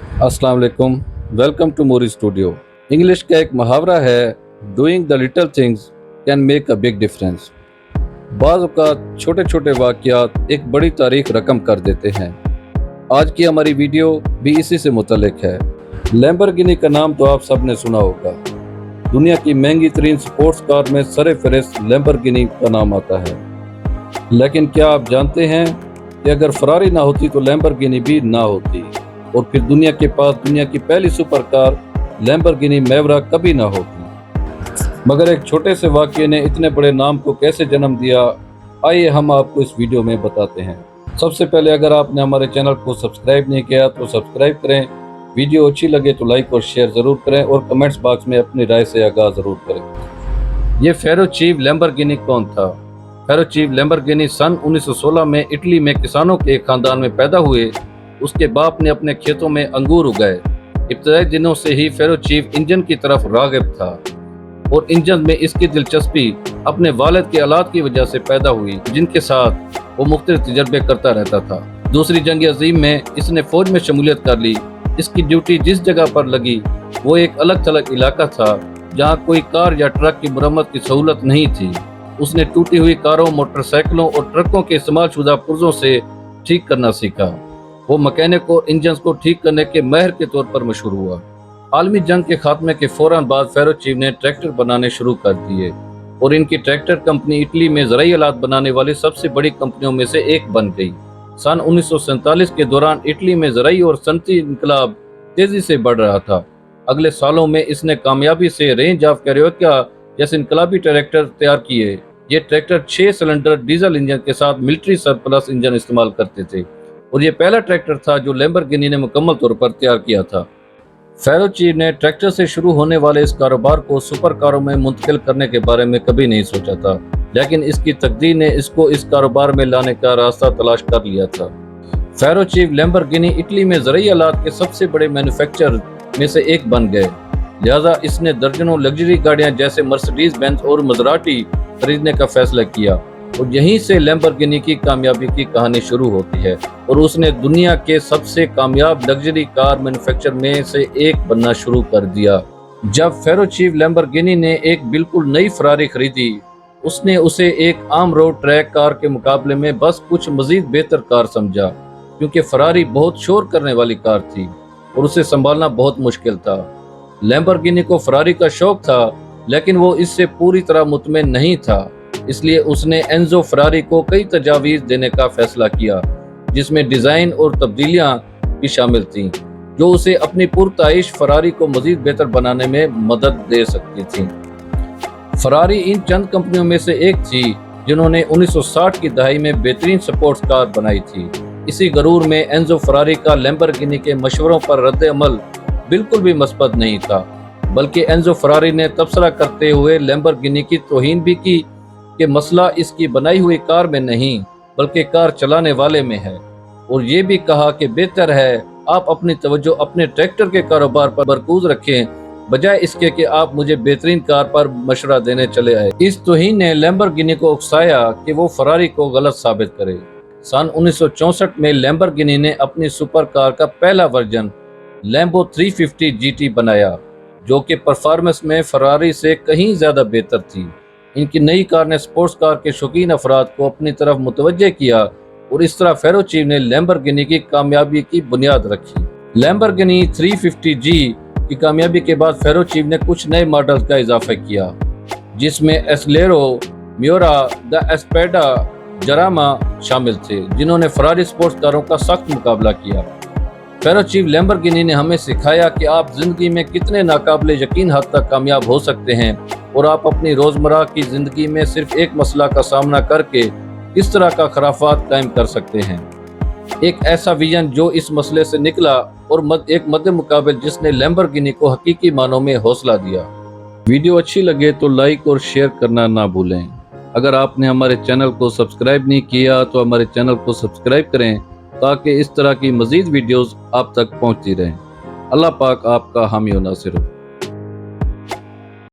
अस्सलाम वालेकुम। Welcome to Mori studio. English का एक मुहावरा है, doing the little things can make a big difference. बाज़ औक़ात छोटे छोटे वाक़यात एक बड़ी तारीख रकम कर देते हैं। आज की हमारी वीडियो भी इसी से मुतल्लिक है। लैम्बोर्गिनी का नाम तो आप सब ने सुना होगा। दुनिया की महंगी तरीन स्पोर्ट्स कार में सरे फहरिस्त लैम्बोर्गिनी का नाम आता है। लेकिन क्या आप जानते हैं कि अगर फरारी ना होती तो लैम्बोर्गिनी भी ना होती, और फिर दुनिया के पास दुनिया की पहली सुपर कार लैम्बोर्गिनी मैवराक कभी ना होती। मगर एक छोटे से वाक़ये ने इतने बड़े नाम को कैसे जन्म दिया, आइए हम आपको इस वीडियो में बताते हैं। सबसे पहले अगर आपने हमारे चैनल को सब्सक्राइब नहीं किया तो सब्सक्राइब करें, वीडियो अच्छी लगे तो लाइक और शेयर ज़रूर करें, और कमेंट्स बॉक्स में अपनी राय से आगाह ज़रूर करें। ये फेरुचीओ लैम्बोर्गिनी कौन था? फेरुचीओ लैम्बोर्गिनी सन 1916 में इटली में किसानों के एक खानदान में पैदा हुए। उसके बाप ने अपने खेतों में अंगूर उगाए। इब्तदाई दिनों से ही फेरुचीओ इंजन की तरफ राग़िब था, और इंजन में इसकी दिलचस्पी अपने वालिद के औलाद की वजह से पैदा हुई, जिनके साथ वो मुख्तलिफ तजर्बे करता रहता था। दूसरी जंग अज़ीम में इसने फौज में शमूलियत कर ली। इसकी ड्यूटी जिस जगह पर लगी वो एक अलग थलग इलाका था, जहाँ कोई कार या ट्रक की मरम्मत की सहूलत नहीं थी। उसने टूटी हुई कारों, मोटरसाइकिलों और ट्रकों के इस्तेमाल शुदा पुर्जों से ठीक करना सीखा। वो मैकेनिक और इंजन को ठीक करने के माहिर के तौर पर मशहूर हुआ। आलमी जंग के खात्मे के फौरन बाद फेरुचीओ ने ट्रैक्टर बनाने शुरू कर दिए, और इनकी ट्रैक्टर कंपनी इटली में ज़राई आलात बनाने वाली सबसे बड़ी कंपनियों में से एक बन गई। सन 1947 के दौरान इटली में ज़राई और सनती इनकलाब तेजी से बढ़ रहा था। अगले सालों में इसने कामयाबी से रेंज ऑफ कैरियोका जैसे इनकलाबी ट्रैक्टर तैयार किए। ये ट्रैक्टर 6 सिलेंडर डीजल इंजन के साथ मिलिट्री सरप्लस इंजन इस्तेमाल करते थे, और ये पहला ट्रैक्टर था जो लैम्बोर्गिनी ने मुकम्मल तौर पर तैयार किया था। फेरुचीओ ने ट्रैक्टर से शुरू होने वाले इस कारोबार को सुपर कारों में मुंतकिल करने के बारे में कभी नहीं सोचा था, लेकिन इसकी तकदीर ने इसको इस कारोबार में लाने का रास्ता तलाश कर लिया था। फेरुचीओ लैम्बोर्गिनी इटली में ज़राई आलात के सबसे बड़े मैन्युफैक्चरर में से एक बन गए, लिहाजा इसने दर्जनों लग्जरी गाड़ियां जैसे मर्सिडीज बेंज और मज़राटी खरीदने का फैसला किया, और यहीं से लैम्बोर्गिनी की कामयाबी की कहानी शुरू होती है, और उसने दुनिया के सबसे कामयाब लग्जरी कार मैन्युफैक्चरर में से एक बनना शुरू कर दिया। जब फेरुचीओ लैम्बोर्गिनी ने एक बिल्कुल नई फरारी खरीदी, उसने उसे एक आम रोड ट्रैक कार के मुकाबले में बस कुछ मजीद बेहतर कार समझा, क्योंकि फरारी बहुत शोर करने वाली कार थी और उसे संभालना बहुत मुश्किल था। लैम्बोर्गिनी को फरारी का शौक था, लेकिन वो इससे पूरी तरह मुतमईन नहीं था, इसलिए उसने एनजो फरारी को कई तजावीज़ देने का फैसला किया, जिसमें डिज़ाइन और तब्दीलियां भी शामिल थीं, जो उसे अपनी पुरताइश फरारी को मज़ीद बेहतर बनाने में मदद दे सकती थीं। फरारी इन चंद कंपनियों में से एक थी जिन्होंने 1960 की दहाई में बेहतरीन स्पोर्ट्स कार बनाई थी। इसी गरूर में एनजो फरारी का लैम्बोर्गिनी के मशवरों पर रद्द अमल बिल्कुल भी मस्बत नहीं था, बल्कि एनजो फरारी ने तबसरा करते हुए लैम्बोर्गिनी की तौहीन भी की कि मसला इसकी बनाई हुई कार में नहीं बल्कि कार चलाने वाले में है, और ये भी कहा कि बेहतर है आप अपनी तवज्जो अपने ट्रैक्टर के कारोबार पर मरकूज रखें, बजाय इसके कि आप मुझे बेहतरीन कार पर मशवरा देने चले आए। इस तौहीन ने लैम्बोर्गिनी को उकसाया कि वो फरारी को गलत साबित करे। सन 1964 में लैम्बोर्गिनी ने अपनी सुपर कार का पहला वर्जन लैम्बो 350 GT बनाया, जो कि परफॉर्मेंस में फरारी से कहीं ज्यादा बेहतर थी। इनकी नई कार ने स्पोर्ट्स कार के शौकीन अफराद को अपनी तरफ मुतवज्जे किया, और इस तरह फेरुचीओ ने लैम्बोर्गिनी की कामयाबी की बुनियाद रखी। लैम्बोर्गिनी 350G की कामयाबी के बाद फेरुचीओ ने कुछ नए मॉडल का इजाफा किया, जिसमें एस्लेरो, मियोरा, द एस्पेडा, जरामा शामिल थे, जिन्होंने फरारी स्पोर्ट्स कारों का सख्त मुकाबला किया। फेरुचीओ लैम्बोर्गिनी ने हमें सिखाया कि आप जिंदगी में कितने नाकाबिले यकीन हद तक कामयाब हो सकते हैं, और आप अपनी रोजमर्रा की जिंदगी में सिर्फ एक मसला का सामना करके किस तरह का खराफात कायम कर सकते हैं। एक ऐसा विजन जो इस मसले से निकला, और एक मद्दे मुकाबिल जिसने लैम्बोर्गिनी को हकीकी मानों में हौसला दिया। वीडियो अच्छी लगे तो लाइक और शेयर करना ना भूलें। अगर आपने हमारे चैनल को सब्सक्राइब नहीं किया तो हमारे चैनल को सब्सक्राइब करें, ताकि इस तरह की मज़ीद वीडियोस आप तक पहुंचती रहें। अल्लाह पाक आपका हामी व नासिर हो।